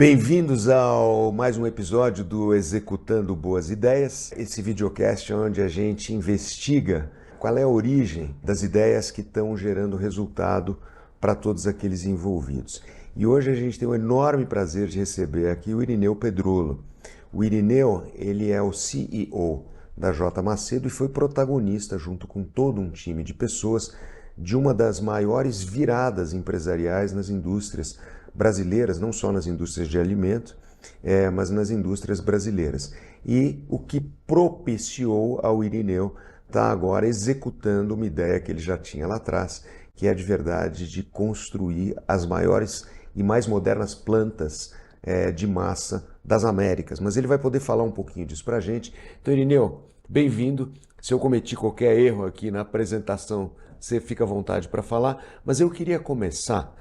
Bem-vindos ao mais um episódio do Executando Boas Ideias, esse videocast onde a gente investiga qual é a origem das ideias que estão gerando resultado para todos aqueles envolvidos. E hoje a gente tem o enorme prazer de receber aqui o Irineu Pedrolo. O Irineu, ele é o CEO da J. Macedo e foi protagonista, junto com todo um time de pessoas, de uma das maiores viradas empresariais nas indústrias brasileiras, não só nas indústrias de alimento, mas nas indústrias brasileiras. E o que propiciou ao Irineu estar agora executando uma ideia que ele já tinha lá atrás, que é de verdade de construir as maiores e mais modernas plantas de massa das Américas. Mas ele vai poder falar um pouquinho disso para a gente. Então, Irineu, bem-vindo. Se eu cometi qualquer erro aqui na apresentação, você fica à vontade para falar. Mas eu queria começar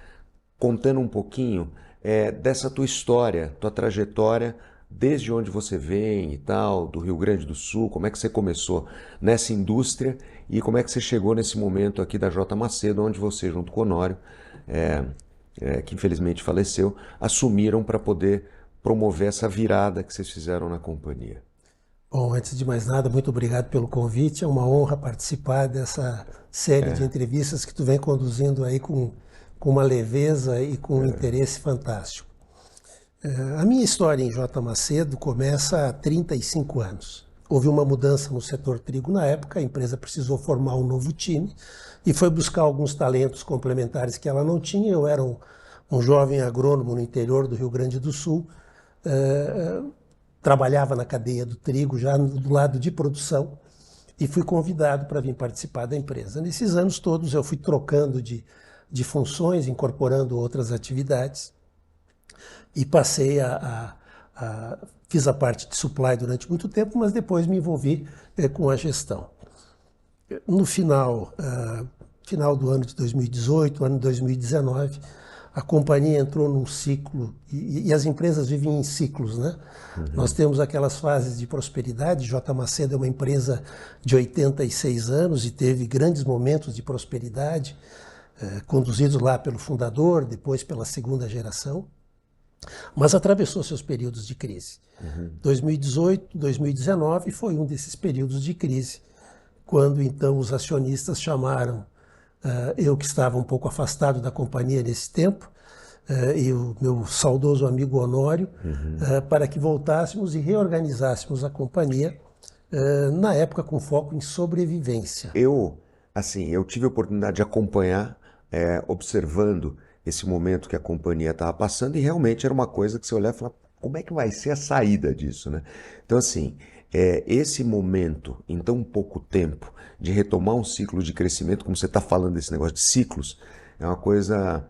contando um pouquinho dessa tua história, tua trajetória, desde onde você vem e tal, do Rio Grande do Sul, como é que você começou nessa indústria e como é que você chegou nesse momento aqui da J. Macedo, onde você, junto com o Honório, que infelizmente faleceu, assumiram para poder promover essa virada que vocês fizeram na companhia. Bom, antes de mais nada, muito obrigado pelo convite. É uma honra participar dessa série de entrevistas que tu vem conduzindo aí com uma leveza e com um interesse fantástico. A minha história em J. Macedo começa há 35 anos. Houve uma mudança no setor trigo na época, a empresa precisou formar um novo time e foi buscar alguns talentos complementares que ela não tinha. Eu era um jovem agrônomo no interior do Rio Grande do Sul, trabalhava na cadeia do trigo, já do lado de produção, e fui convidado para vir participar da empresa. Nesses anos todos eu fui trocando de funções, incorporando outras atividades, e passei fiz a parte de supply durante muito tempo, mas depois me envolvi com a gestão. No final do ano de 2018, ano de 2019, a companhia entrou num ciclo, e as empresas vivem em ciclos, né? Uhum. Nós temos aquelas fases de prosperidade. J. Macedo é uma empresa de 86 anos e teve grandes momentos de prosperidade, conduzidos lá pelo fundador, depois pela segunda geração, mas atravessou seus períodos de crise. Uhum. 2018, 2019 foi um desses períodos de crise, quando então os acionistas chamaram eu, que estava um pouco afastado da companhia nesse tempo, e o meu saudoso amigo Honório, para que voltássemos e reorganizássemos a companhia, na época com foco em sobrevivência. Eu tive a oportunidade de acompanhar, observando esse momento que a companhia estava passando, e realmente era uma coisa que você olhava e falava, como é que vai ser a saída disso, né? Então, assim, esse momento, em tão pouco tempo, de retomar um ciclo de crescimento, como você está falando desse negócio de ciclos, é uma coisa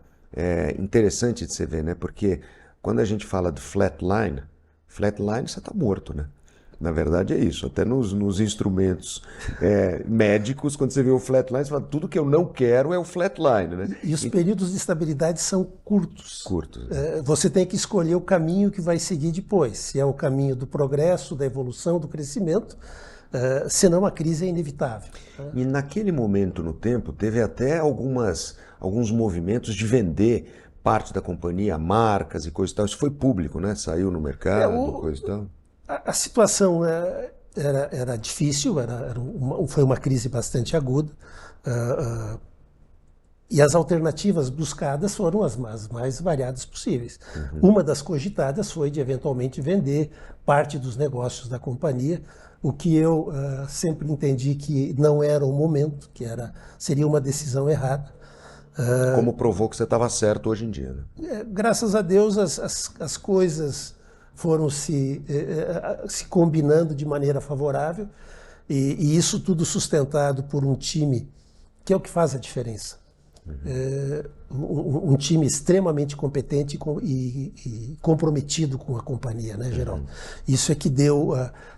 interessante de você ver, né? Porque quando a gente fala de flatline você está morto, né? Na verdade é isso, até nos instrumentos médicos, quando você vê o flatline, você fala, tudo que eu não quero é o flatline, né? E os períodos de estabilidade são curtos. Curtos. Você tem que escolher o caminho que vai seguir depois, se é o caminho do progresso, da evolução, do crescimento, senão a crise é inevitável. E naquele momento no tempo, teve até alguns movimentos de vender parte da companhia, marcas e coisa e tal. Isso foi público, né? Saiu no mercado, coisa e tal. A situação era difícil, foi uma crise bastante aguda, e as alternativas buscadas foram as mais variadas possíveis. Uhum. Uma das cogitadas foi de eventualmente vender parte dos negócios da companhia, o que eu sempre entendi que não era o momento, seria uma decisão errada. Como provou que você estava certo hoje em dia, né? Graças a Deus as coisas foram se combinando de maneira favorável, e isso tudo sustentado por um time que é o que faz a diferença. Um time extremamente competente e comprometido com a companhia, né, Geraldo? Isso é que deu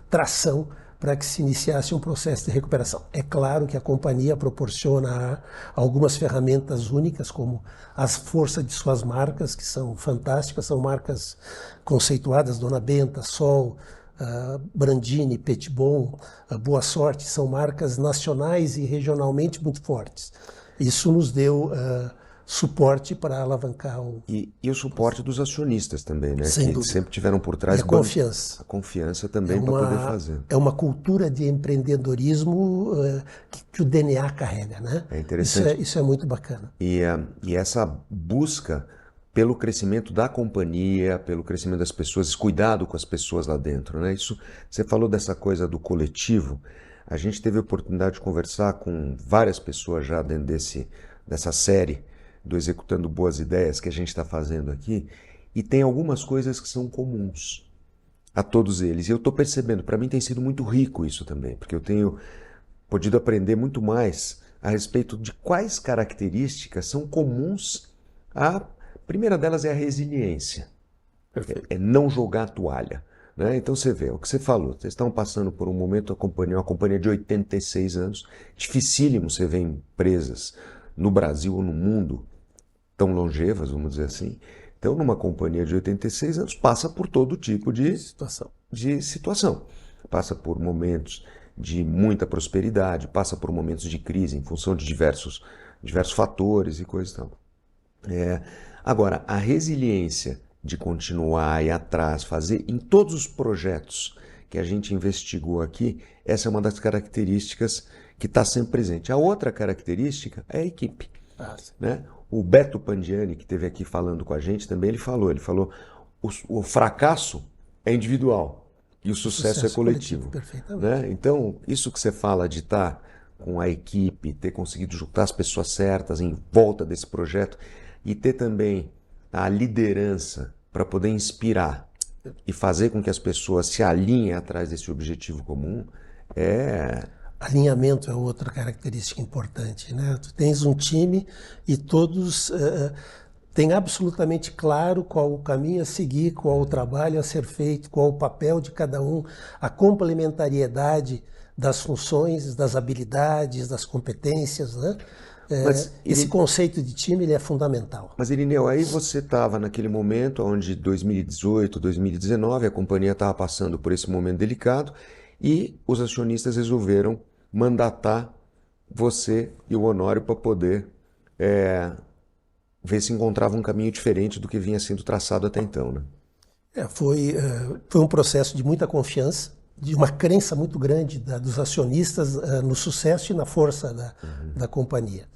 tração para que se iniciasse um processo de recuperação. É claro que a companhia proporciona algumas ferramentas únicas, como a força de suas marcas, que são fantásticas, são marcas conceituadas, Dona Benta, Sol, Brandini, Petitbon, Boa Sorte, são marcas nacionais e regionalmente muito fortes. Isso nos deu suporte para alavancar E o suporte dos acionistas também, né? Sem Que dúvida. sempre tiveram por trás a confiança. a confiança também para poder fazer. É uma cultura de empreendedorismo que o DNA carrega, né? É interessante. Isso é muito bacana. E essa busca pelo crescimento da companhia, pelo crescimento das pessoas, esse cuidado com as pessoas lá dentro, né? Isso, você falou dessa coisa do coletivo. A gente teve a oportunidade de conversar com várias pessoas já dentro dessa série do Executando Boas Ideias que a gente está fazendo aqui, e tem algumas coisas que são comuns a todos eles. E eu estou percebendo, para mim tem sido muito rico isso também, porque eu tenho podido aprender muito mais a respeito de quais características são comuns. A primeira delas é a resiliência, é não jogar a toalha. Né? Então você vê, o que você falou, vocês estão passando por um momento, uma companhia de 86 anos, dificílimo você ver empresas no Brasil ou no mundo tão longevas, vamos dizer assim. Então, numa companhia de 86 anos, passa por todo tipo de situação. Passa por momentos de muita prosperidade, passa por momentos de crise em função de diversos fatores e coisas e tal. Agora, a resiliência de continuar a ir atrás, fazer em todos os projetos que a gente investigou aqui, essa é uma das características que está sempre presente. A outra característica é a equipe. Né? O Beto Pandiani, que esteve aqui falando com a gente também, ele falou o fracasso é individual e o sucesso é coletivo. Né? Então, isso que você fala de estar com a equipe, ter conseguido juntar as pessoas certas em volta desse projeto e ter também a liderança para poder inspirar e fazer com que as pessoas se alinhem atrás desse objetivo comum Alinhamento é outra característica importante, né? Tu tens um time e todos têm absolutamente claro qual o caminho a seguir, qual o trabalho a ser feito, qual o papel de cada um, a complementariedade das funções, das habilidades, das competências, né? Esse conceito de time ele é fundamental. Mas, Irineu, aí você estava naquele momento onde 2018, 2019, a companhia estava passando por esse momento delicado e os acionistas resolveram mandatar você e o Honório para poder ver se encontrava um caminho diferente do que vinha sendo traçado até então, né? Foi um processo de muita confiança, de uma crença muito grande dos acionistas no sucesso e na força da companhia.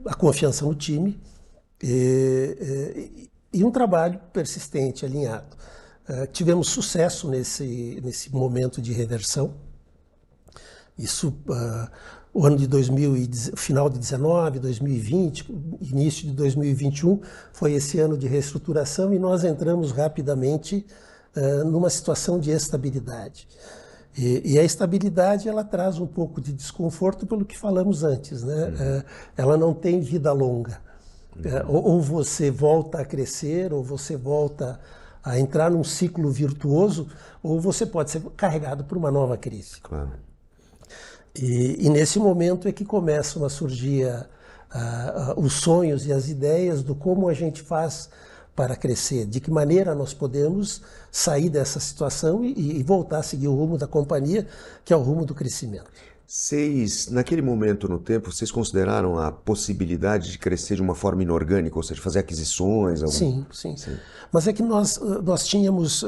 A confiança no time e um trabalho persistente, alinhado. Tivemos sucesso nesse momento de reversão. Isso, o ano de final de 19, 2020, início de 2021, foi esse ano de reestruturação e nós entramos rapidamente numa situação de estabilidade. E a estabilidade ela traz um pouco de desconforto pelo que falamos antes, né? Ela não tem vida longa. Ou você volta a crescer, ou você volta a entrar num ciclo virtuoso, ou você pode ser carregado por uma nova crise. Claro. E nesse momento é que começam a surgir os sonhos e as ideias do como a gente faz para crescer, de que maneira nós podemos sair dessa situação e voltar a seguir o rumo da companhia, que é o rumo do crescimento. Naquele momento no tempo, vocês consideraram a possibilidade de crescer de uma forma inorgânica, ou seja, fazer aquisições? Sim. Mas é que nós tínhamos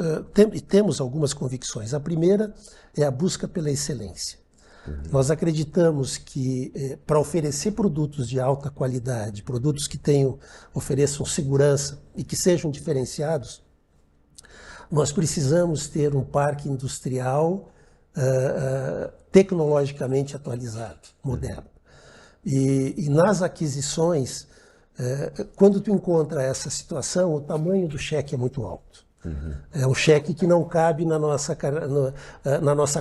e temos algumas convicções. A primeira é a busca pela excelência. Nós acreditamos que para oferecer produtos de alta qualidade, produtos que ofereçam segurança e que sejam diferenciados, nós precisamos ter um parque industrial tecnologicamente atualizado, moderno. E nas aquisições, quando tu encontra essa situação, o tamanho do cheque é muito alto. É um cheque que não cabe na nossa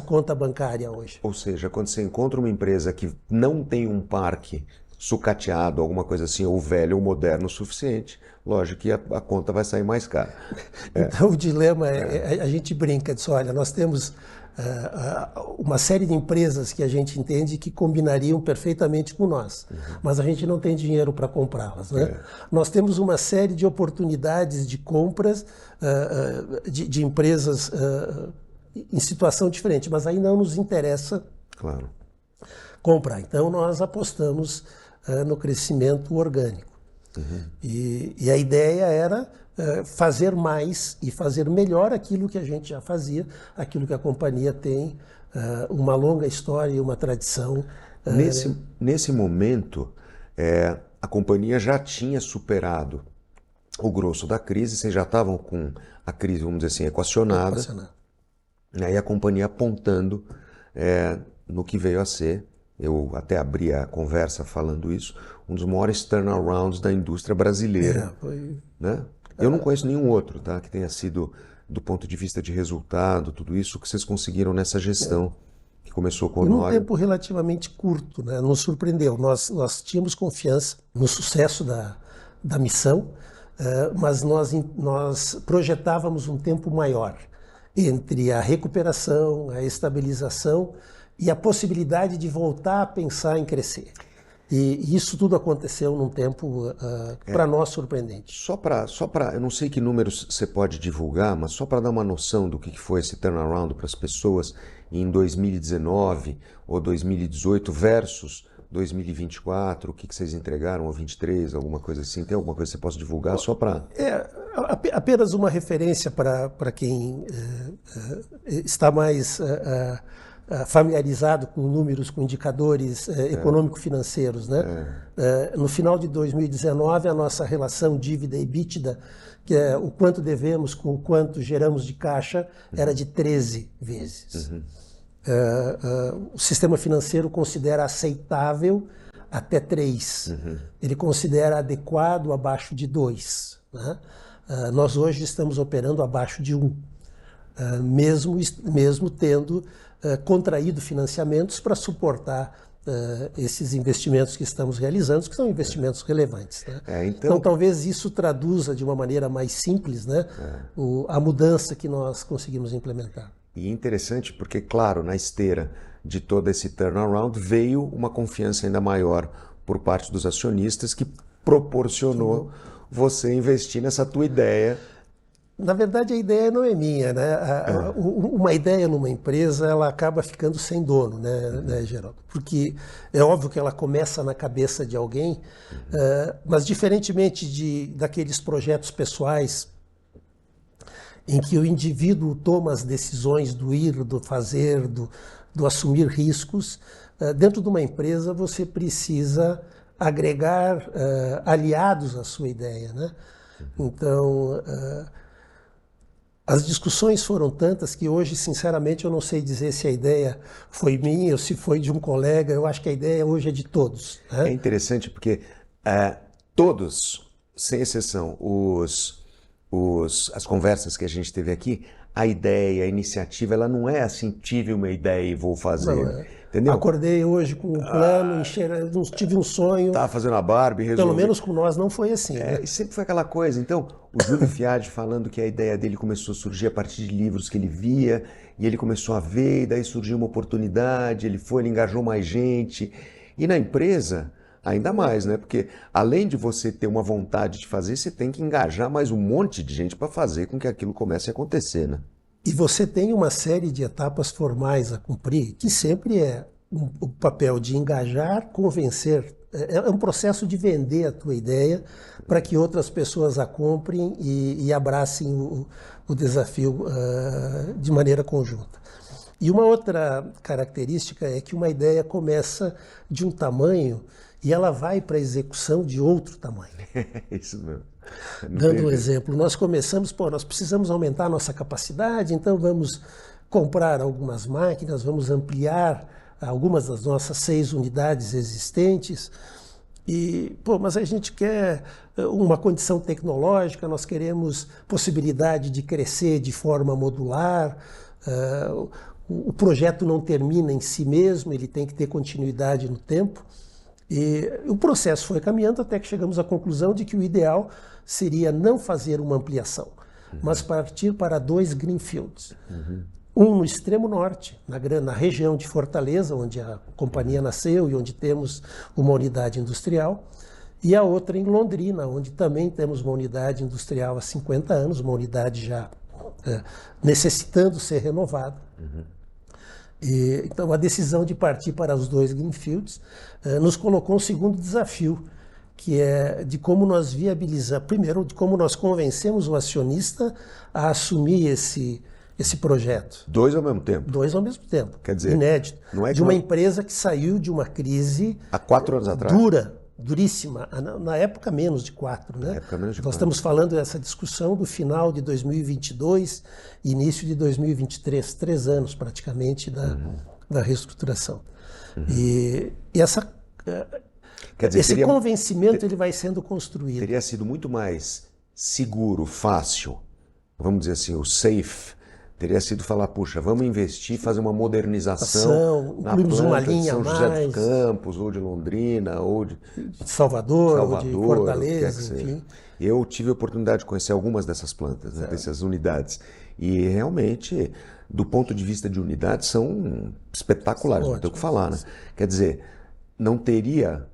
conta bancária hoje. Ou seja, quando você encontra uma empresa que não tem um parque sucateado, alguma coisa assim, ou velho ou moderno o suficiente, lógico que a conta vai sair mais cara. Então o dilema a gente brinca, diz, olha, nós temos uma série de empresas que a gente entende que combinariam perfeitamente com nós, mas a gente não tem dinheiro para comprá-las, né? Nós temos uma série de oportunidades de compras de empresas em situação diferente, mas aí não nos interessa comprar. Então nós apostamos no crescimento orgânico. E a ideia era fazer mais e fazer melhor aquilo que a gente já fazia, aquilo que a companhia tem uma longa história e uma tradição. Nesse momento, a companhia já tinha superado o grosso da crise, vocês já estavam com a crise, vamos dizer assim, equacionada. E a companhia apontando no que veio a ser, eu até abri a conversa falando isso, um dos maiores turnarounds da indústria brasileira. Né? Eu não conheço nenhum outro, tá, que tenha sido, do ponto de vista de resultado, tudo isso que vocês conseguiram nessa gestão, que começou com o Honório. Num tempo relativamente curto, né? Nos surpreendeu. Nós tínhamos confiança no sucesso da missão, mas nós projetávamos um tempo maior entre a recuperação, a estabilização e a possibilidade de voltar a pensar em crescer. E isso tudo aconteceu num tempo, para nós, surpreendente. Só para, eu não sei que números você pode divulgar, mas só para dar uma noção do que foi esse turnaround para as pessoas em 2019 ou 2018 versus 2024, o que vocês entregaram, ou 23, alguma coisa assim? Tem alguma coisa que você possa divulgar só para... Apenas uma referência para quem está mais familiarizado com números, com indicadores econômico-financeiros, né? No final de 2019, a nossa relação dívida e EBITDA, que é o quanto devemos com o quanto geramos de caixa, era de 13 vezes. O sistema financeiro considera aceitável até 3. Ele considera adequado abaixo de 2. Né? Nós hoje estamos operando abaixo de 1, mesmo tendo contraído financiamentos para suportar esses investimentos que estamos realizando, que são investimentos relevantes. Né? Então, talvez isso traduza de uma maneira mais simples, né, a mudança que nós conseguimos implementar. E interessante porque, claro, na esteira de todo esse turnaround veio uma confiança ainda maior por parte dos acionistas que proporcionou você investir nessa tua ideia. Na verdade, a ideia não é minha, né? Uma ideia numa empresa, ela acaba ficando sem dono, né, Geraldo? Porque é óbvio que ela começa na cabeça de alguém, mas diferentemente daqueles projetos pessoais em que o indivíduo toma as decisões do ir, do fazer, do assumir riscos, dentro de uma empresa você precisa agregar aliados à sua ideia, né? Então, as discussões foram tantas que hoje, sinceramente, eu não sei dizer se a ideia foi minha ou se foi de um colega. Eu acho que a ideia hoje é de todos. Né? É interessante porque todos, sem exceção, as conversas que a gente teve aqui, a ideia, a iniciativa, ela não é assim, tive uma ideia e vou fazer. Não, entendeu? Acordei hoje com um plano, tive um sonho. Estava fazendo a Barbie, resolvi. Pelo menos com nós não foi assim. Né? E sempre foi aquela coisa. Então, o Júlio Fiade falando que a ideia dele começou a surgir a partir de livros que ele via, e ele começou a ver, e daí surgiu uma oportunidade, ele engajou mais gente. E na empresa, ainda mais, né? Porque além de você ter uma vontade de fazer, você tem que engajar mais um monte de gente para fazer com que aquilo comece a acontecer, né? E você tem uma série de etapas formais a cumprir, que sempre é o papel de engajar, convencer. É um processo de vender a tua ideia para que outras pessoas a comprem e abracem o desafio de maneira conjunta. E uma outra característica é que uma ideia começa de um tamanho e ela vai para a execução de outro tamanho. Isso mesmo. Dando um exemplo, nós começamos, nós precisamos aumentar a nossa capacidade, então vamos comprar algumas máquinas, vamos ampliar algumas das nossas 6 unidades existentes. Mas a gente quer uma condição tecnológica, nós queremos possibilidade de crescer de forma modular. O projeto não termina em si mesmo, ele tem que ter continuidade no tempo. E o processo foi caminhando até que chegamos à conclusão de que o ideal seria não fazer uma ampliação, mas partir para 2 greenfields. Um no extremo norte, na região de Fortaleza, onde a companhia nasceu e onde temos uma unidade industrial, e a outra em Londrina, onde também temos uma unidade industrial há 50 anos, uma unidade já necessitando ser renovada. Então, a decisão de partir para os 2 greenfields nos colocou um segundo desafio, que é de como nós viabilizamos, primeiro, de como nós convencemos o acionista a assumir esse projeto. Dois ao mesmo tempo? Dois ao mesmo tempo. Quer dizer, inédito. Não é de uma empresa que saiu de uma crise há 4 anos atrás? Duríssima. Na época, menos de 4. Né? Nós estamos falando dessa discussão do final de 2022 e início de 2023, 3 anos praticamente da reestruturação. E essa... Quer dizer, esse convencimento ele vai sendo construído. Teria sido muito mais seguro, fácil, vamos dizer assim, o safe, teria sido falar, puxa, vamos investir, fazer uma modernização na planta uma linha de São José dos Campos, ou de Londrina, ou de Salvador, ou de Fortaleza, enfim. Eu tive a oportunidade de conhecer algumas dessas plantas, né, dessas unidades, e realmente, do ponto de vista de unidades, são espetaculares, não tem o que falar, né? Quer dizer, não teria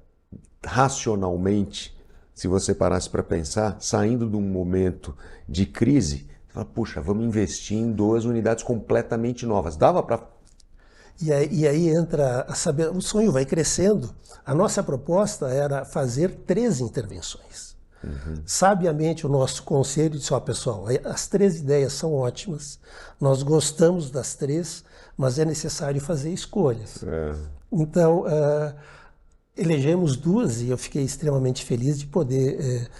racionalmente, se você parasse para pensar, saindo de um momento de crise, fala, puxa, vamos investir em 2 unidades completamente novas. Dava para... E aí entra a saber, o sonho vai crescendo. A nossa proposta era fazer 3 intervenções. Sabiamente o nosso conselho disse, pessoal, as 3 ideias são ótimas, nós gostamos das 3, mas é necessário fazer escolhas. Então, elegemos 2 e eu fiquei extremamente feliz de poder...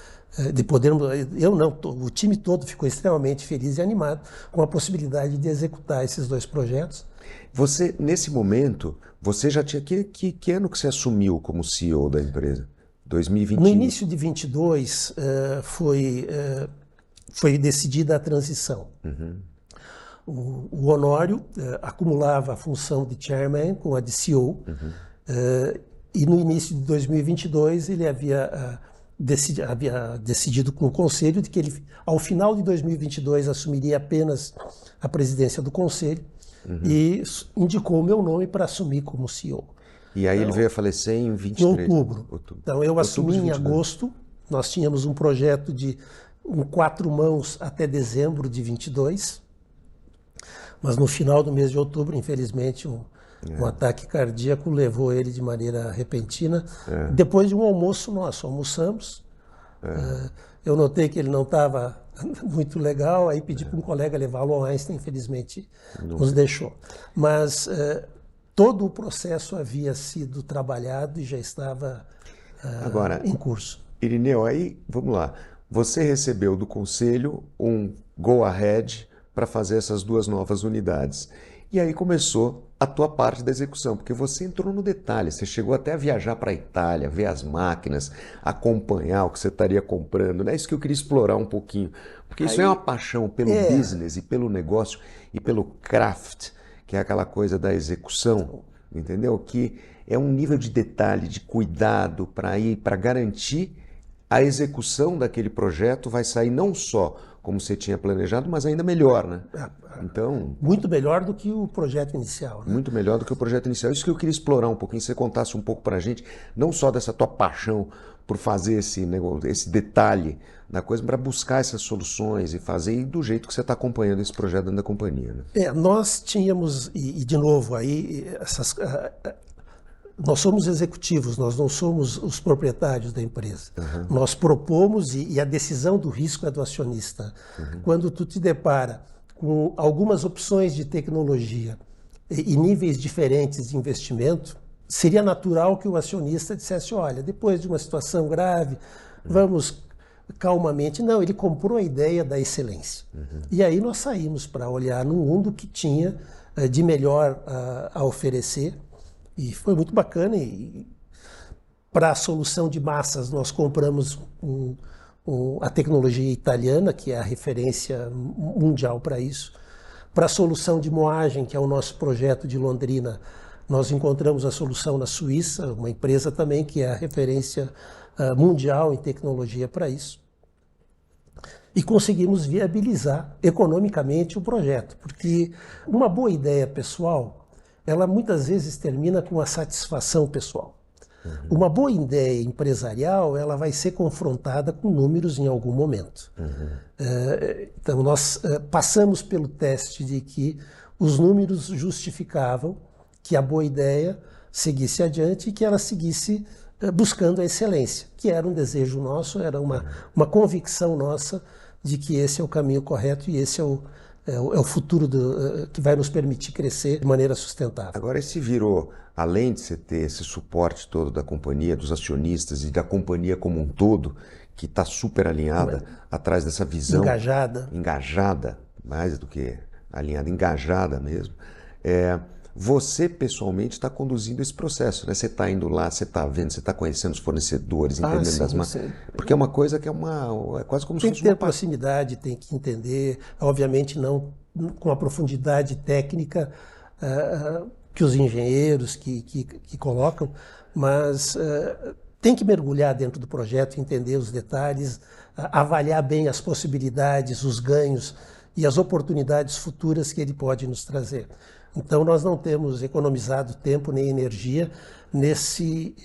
eu não, o time todo ficou extremamente feliz e animado com a possibilidade de executar esses 2 projetos. Você, nesse momento, você já tinha... Que ano que você assumiu como CEO da empresa? 2021? No início de 22 foi decidida a transição. O Honório acumulava a função de chairman com a de CEO, e no início de 2022 ele havia decidido com o conselho de que ele, ao final de 2022, assumiria apenas a presidência do conselho e indicou o meu nome para assumir como CEO. E aí ele veio a falecer em 23? Em outubro. Então eu assumi em agosto, nós tínhamos um projeto de 4 mãos até dezembro de 22, mas no final do mês de outubro, infelizmente, um ataque cardíaco levou ele de maneira repentina. Depois de um almoço nosso, almoçamos. Eu notei que ele não estava muito legal, aí pedi para um colega levá-lo ao Einstein, infelizmente nos deixou. Mas todo o processo havia sido trabalhado e já estava Agora, em curso. Irineu, aí, vamos lá. Você recebeu do conselho um go-ahead para fazer essas 2 novas unidades. E aí começou a tua parte da execução, porque você entrou no detalhe, você chegou até a viajar para a Itália, ver as máquinas, acompanhar o que você estaria comprando, né? Isso que eu queria explorar um pouquinho, porque isso é uma paixão pelo business e pelo negócio e pelo craft, que é aquela coisa da execução, entendeu? Que é um nível de detalhe, de cuidado para garantir a execução daquele projeto vai sair não só como você tinha planejado, mas ainda melhor, né? Então, muito melhor do que o projeto inicial. Né? Muito melhor do que o projeto inicial. Isso que eu queria explorar um pouquinho, você contasse um pouco para a gente, não só dessa tua paixão por fazer esse detalhe da coisa, para buscar essas soluções e fazer do jeito que você está acompanhando esse projeto dentro da companhia. Né? Nós tínhamos, e de novo, aí nós somos executivos, nós não somos os proprietários da empresa. Nós propomos e a decisão do risco é do acionista. Quando tu te depara com algumas opções de tecnologia e níveis diferentes de investimento, seria natural que o acionista dissesse, olha, depois de uma situação grave, vamos calmamente. Não, ele comprou a ideia da excelência. E aí nós saímos para olhar no mundo que tinha de melhor a oferecer. E foi muito bacana. E para a solução de massas, nós compramos a tecnologia italiana, que é a referência mundial para isso. Para a solução de moagem, que é o nosso projeto de Londrina, nós encontramos a solução na Suíça, uma empresa também que é a referência mundial em tecnologia para isso. E conseguimos viabilizar economicamente o projeto, porque uma boa ideia pessoal, ela muitas vezes termina com a satisfação pessoal. Uma boa ideia empresarial, ela vai ser confrontada com números em algum momento. Então, nós passamos pelo teste de que os números justificavam que a boa ideia seguisse adiante e que ela seguisse buscando a excelência, que era um desejo nosso, era uma convicção nossa de que esse é o caminho correto e esse é o futuro que vai nos permitir crescer de maneira sustentável. Agora, esse virou, além de você ter esse suporte todo da companhia, dos acionistas e da companhia como um todo, que está super alinhada atrás dessa visão... Engajada, mais do que alinhada, engajada mesmo. Você, pessoalmente, está conduzindo esse processo, né? Você está indo lá, você está vendo, você está conhecendo os fornecedores, entendendo das marcas. Porque é uma coisa que é quase como se fosse uma... Tem que ter proximidade, tem que entender, obviamente não com a profundidade técnica que os engenheiros que colocam, mas tem que mergulhar dentro do projeto, entender os detalhes, avaliar bem as possibilidades, os ganhos e as oportunidades futuras que ele pode nos trazer. Então, nós não temos economizado tempo nem energia nesse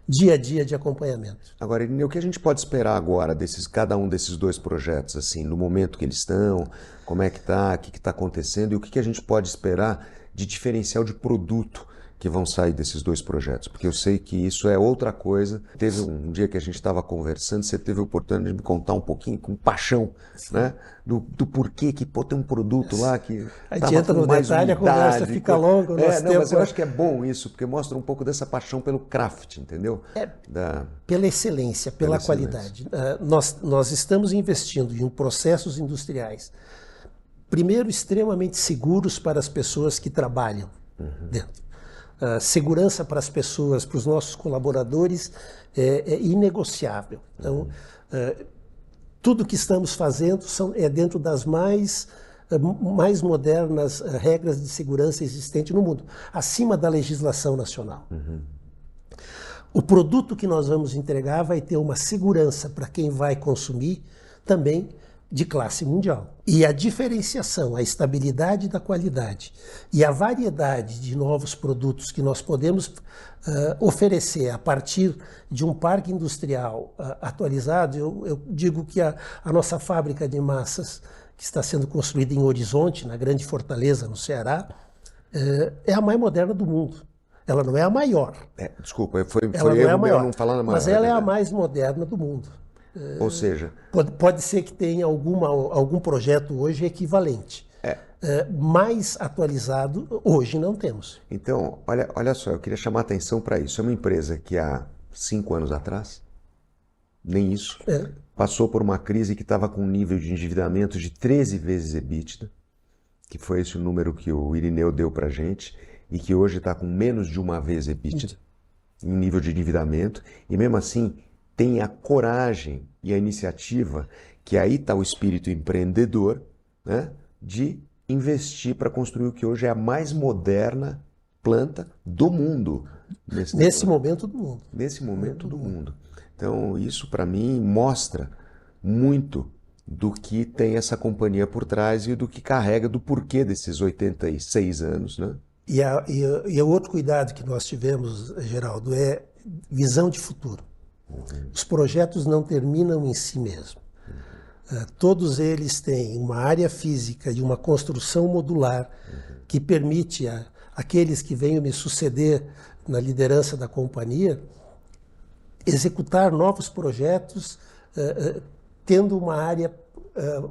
dia a dia de acompanhamento. Agora, Irineu, o que a gente pode esperar agora cada um desses dois projetos, assim, no momento que eles estão, como é que está, o que está acontecendo e o que a gente pode esperar de diferencial de produto que vão sair desses dois projetos? Porque eu sei que isso é outra coisa. Teve um dia que a gente estava conversando, você teve a oportunidade de me contar um pouquinho com paixão, né? Do porquê que tem um produto lá que a gente entra no detalhe, a conversa fica longa. Mas eu acho que é bom isso, porque mostra um pouco dessa paixão pelo craft, entendeu? Pela excelência, pela qualidade. Nós estamos investindo em processos industriais, primeiro, extremamente seguros para as pessoas que trabalham dentro. Segurança para as pessoas, para os nossos colaboradores, é inegociável. Então, tudo que estamos fazendo é dentro das mais modernas regras de segurança existentes no mundo, acima da legislação nacional. O produto que nós vamos entregar vai ter uma segurança para quem vai consumir também de classe mundial. E a diferenciação, a estabilidade da qualidade e a variedade de novos produtos que nós podemos oferecer a partir de um parque industrial atualizado, eu digo que a nossa fábrica de massas, que está sendo construída em Horizonte, na Grande Fortaleza, no Ceará, é a mais moderna do mundo. Ela não é a maior. Desculpa, foi eu não falando a maior. Mas ela é a mais moderna do mundo. Ou seja... Pode ser que tenha algum projeto hoje equivalente. Mais atualizado, hoje não temos. Então, olha só, eu queria chamar a atenção para isso. É uma empresa que há 5 anos atrás, nem isso, passou por uma crise que estava com um nível de endividamento de 13 vezes EBITDA, que foi esse o número que o Irineu deu para a gente, e que hoje está com menos de 1 vez EBITDA, em nível de endividamento, e mesmo assim tem a coragem e a iniciativa, que aí está o espírito empreendedor, né, de investir para construir o que hoje é a mais moderna planta do mundo. Nesse momento do mundo. Nesse momento do mundo. Então, isso para mim mostra muito do que tem essa companhia por trás e do que carrega, do porquê desses 86 anos, né? E o outro cuidado que nós tivemos, Geraldo, é visão de futuro. Os projetos não terminam em si mesmo. Todos eles têm uma área física e uma construção modular que permite àqueles que venham me suceder na liderança da companhia executar novos projetos tendo uma área,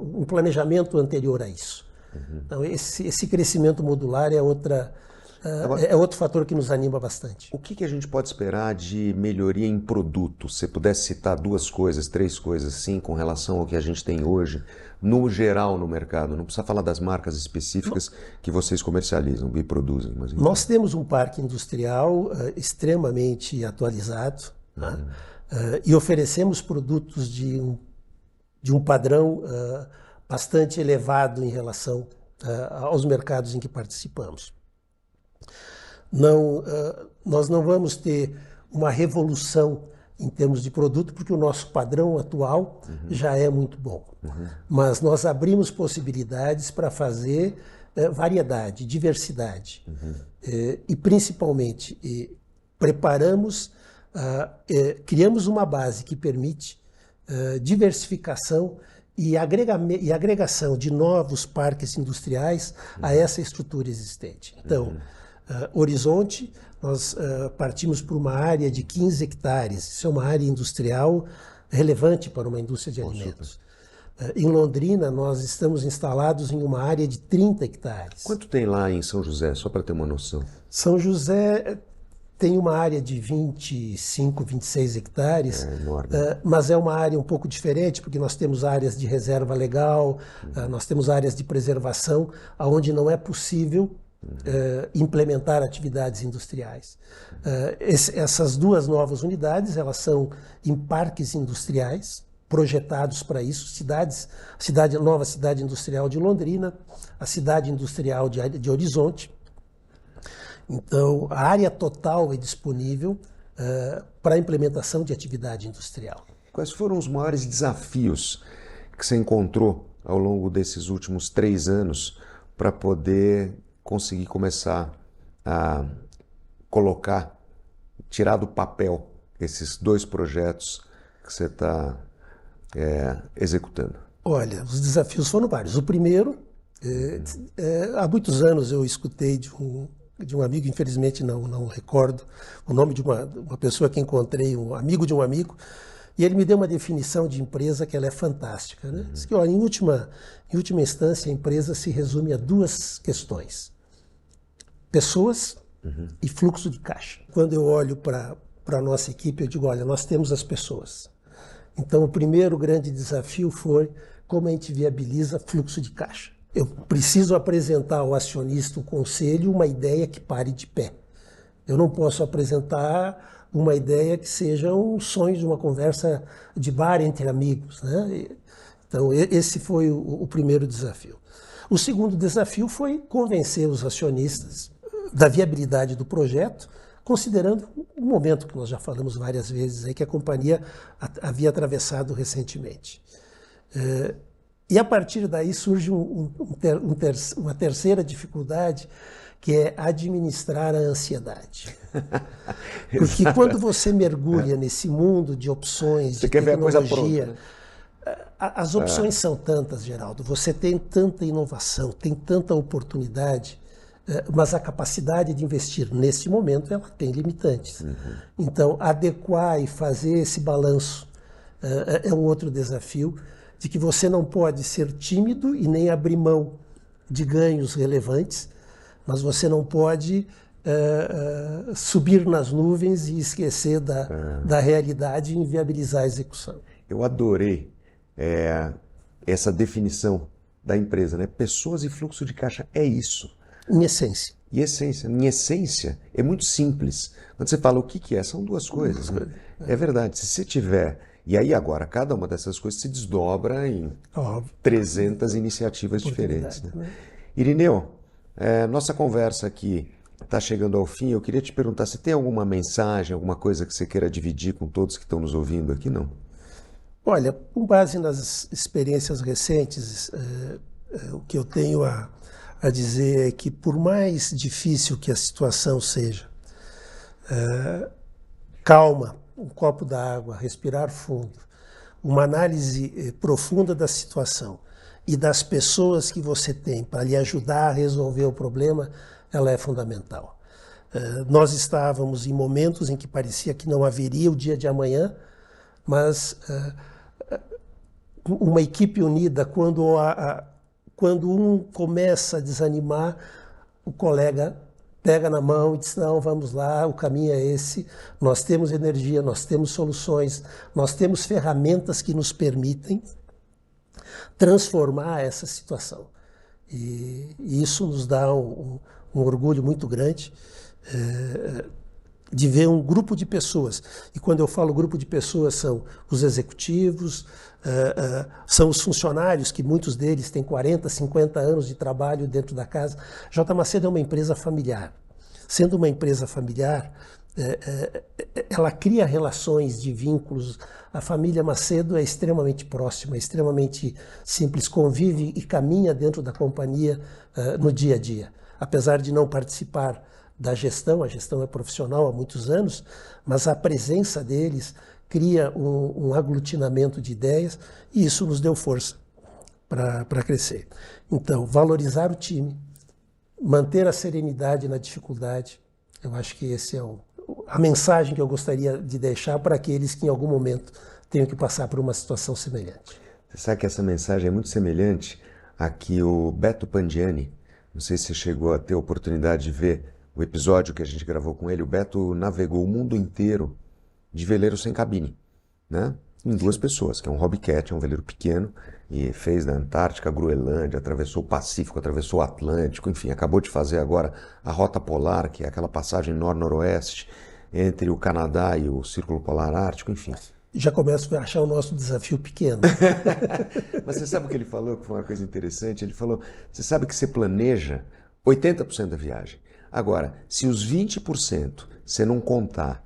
um planejamento anterior a isso. Então, esse crescimento modular é outro fator que nos anima bastante. O que a gente pode esperar de melhoria em produto? Se você pudesse citar 2 coisas, 3 coisas, sim, com relação ao que a gente tem hoje, no geral no mercado. Não precisa falar das marcas específicas que vocês comercializam e produzem. Mas... Nós temos um parque industrial extremamente atualizado, né? E oferecemos produtos de um padrão bastante elevado em relação aos mercados em que participamos. Nós não vamos ter uma revolução em termos de produto, porque o nosso padrão atual já é muito bom. Mas nós abrimos possibilidades para fazer variedade, diversidade. E, principalmente, criamos uma base que permite diversificação e agregação de novos parques industriais a essa estrutura existente. Então, Horizonte, nós partimos para uma área de 15 hectares. Isso é uma área industrial relevante para uma indústria de alimentos. Em Londrina, nós estamos instalados em uma área de 30 hectares. Quanto tem lá em São José, só para ter uma noção? São José tem uma área de 25, 26 hectares, mas é uma área um pouco diferente, porque nós temos áreas de reserva legal, nós temos áreas de preservação, onde não é possível implementar atividades industriais. Essas duas novas unidades, elas são em parques industriais, projetados para isso, nova cidade industrial de Londrina, a cidade industrial de Horizonte. Então, a área total é disponível para a implementação de atividade industrial. Quais foram os maiores desafios que você encontrou ao longo desses últimos 3 anos para poder conseguir começar a tirar do papel esses 2 projetos que você está executando? Olha, os desafios foram vários. O primeiro, há muitos anos eu escutei de um amigo, infelizmente não recordo o nome de uma pessoa que encontrei, um amigo de um amigo, e ele me deu uma definição de empresa que ela é fantástica, né? Diz que, olha, em última instância, a empresa se resume a 2 questões: pessoas e fluxo de caixa. Quando eu olho para a nossa equipe, eu digo, olha, nós temos as pessoas. Então, o primeiro grande desafio foi como a gente viabiliza fluxo de caixa. Eu preciso apresentar ao acionista, o conselho, uma ideia que pare de pé. Eu não posso apresentar uma ideia que seja um sonho de uma conversa de bar entre amigos, né? Então, esse foi o primeiro desafio. O segundo desafio foi convencer os acionistas da viabilidade do projeto, considerando o momento que nós já falamos várias vezes, aí, que a companhia havia atravessado recentemente. E a partir daí surge uma terceira dificuldade, que é administrar a ansiedade. Porque quando você mergulha nesse mundo de opções, você de quer tecnologia, ver a coisa pronta, né? As opções são tantas, Geraldo. Você tem tanta inovação, tem tanta oportunidade, mas a capacidade de investir nesse momento, ela tem limitantes. Então, adequar e fazer esse balanço é um outro desafio, de que você não pode ser tímido e nem abrir mão de ganhos relevantes, mas você não pode subir nas nuvens e esquecer da realidade e inviabilizar a execução. Eu adorei essa definição da empresa, né? Pessoas e fluxo de caixa é isso. Em essência. Em essência, é muito simples. Quando você fala o que é, são 2 coisas. Né? É verdade, se você tiver... E aí agora, cada uma dessas coisas se desdobra em 300 iniciativas diferentes. Né? Irineu, nossa conversa aqui está chegando ao fim. Eu queria te perguntar, se tem alguma mensagem, alguma coisa que você queira dividir com todos que estão nos ouvindo aqui, não? Olha, com base nas experiências recentes, o que eu tenho a dizer é que, por mais difícil que a situação seja, calma, um copo d'água, respirar fundo, uma análise profunda da situação e das pessoas que você tem para lhe ajudar a resolver o problema, ela é fundamental. Nós estávamos em momentos em que parecia que não haveria o dia de amanhã, mas uma equipe unida, quando um começa a desanimar, o colega pega na mão e diz, não, vamos lá, o caminho é esse, nós temos energia, nós temos soluções, nós temos ferramentas que nos permitem transformar essa situação. E isso nos dá um orgulho muito grande de ver um grupo de pessoas. E quando eu falo grupo de pessoas, são os executivos, são os funcionários, que muitos deles têm 40, 50 anos de trabalho dentro da casa. J. Macedo é uma empresa familiar. Sendo uma empresa familiar, ela cria relações de vínculos. A família Macedo é extremamente próxima, é extremamente simples, convive e caminha dentro da companhia no dia a dia. Apesar de não participar da gestão, a gestão é profissional há muitos anos, mas a presença deles cria um aglutinamento de ideias e isso nos deu força para crescer. Então, valorizar o time, manter a serenidade na dificuldade. Eu acho que esse é a mensagem que eu gostaria de deixar para aqueles que em algum momento tenham que passar por uma situação semelhante. Você sabe que essa mensagem é muito semelhante à que o Beto Pandiani, não sei se você chegou a ter a oportunidade de ver o episódio que a gente gravou com ele, o Beto navegou o mundo inteiro de veleiro sem cabine, né? Em 2 pessoas, que é um Hobbycat, é um veleiro pequeno, e fez da Antártica a Groenlândia, atravessou o Pacífico, atravessou o Atlântico, enfim, acabou de fazer agora a Rota Polar, que é aquela passagem nor-noroeste entre o Canadá e o Círculo Polar Ártico, enfim. Já começo a achar o nosso desafio pequeno. Mas você sabe o que ele falou, que foi uma coisa interessante? Ele falou, você sabe que você planeja 80% da viagem. Agora, se os 20% você não contar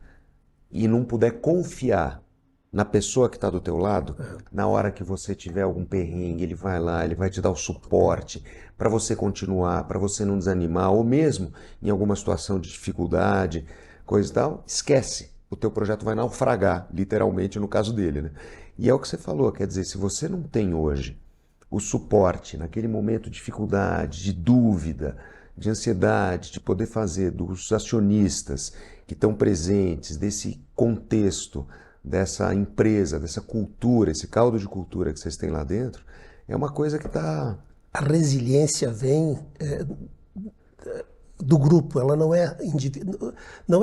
e não puder confiar na pessoa que está do teu lado, na hora que você tiver algum perrengue, ele vai lá, ele vai te dar o suporte para você continuar, para você não desanimar, ou mesmo em alguma situação de dificuldade, coisa e tal, esquece. O teu projeto vai naufragar, literalmente no caso dele, né? E é o que você falou, quer dizer, se você não tem hoje o suporte naquele momento de dificuldade, de dúvida, de ansiedade, de poder fazer dos acionistas que estão presentes, desse contexto, dessa empresa, dessa cultura, esse caldo de cultura que vocês têm lá dentro, é uma coisa que está... A resiliência vem do grupo, ela não é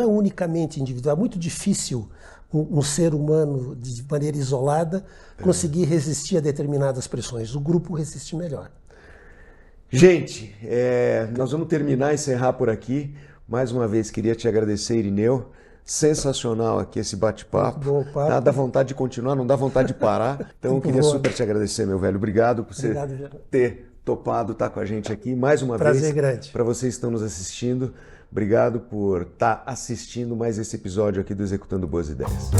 unicamente individual. É muito difícil um ser humano, de maneira isolada, conseguir resistir a determinadas pressões. O grupo resiste melhor. Gente, nós vamos terminar e encerrar por aqui. Mais uma vez, queria te agradecer, Irineu. Sensacional aqui esse bate-papo. Dá vontade de continuar, não dá vontade de parar. Então eu queria super te agradecer, meu velho. Obrigado por você ter topado estar com a gente aqui mais uma vez. Prazer grande. Para vocês que estão nos assistindo, obrigado por estar assistindo mais esse episódio aqui do Executando Boas Ideias.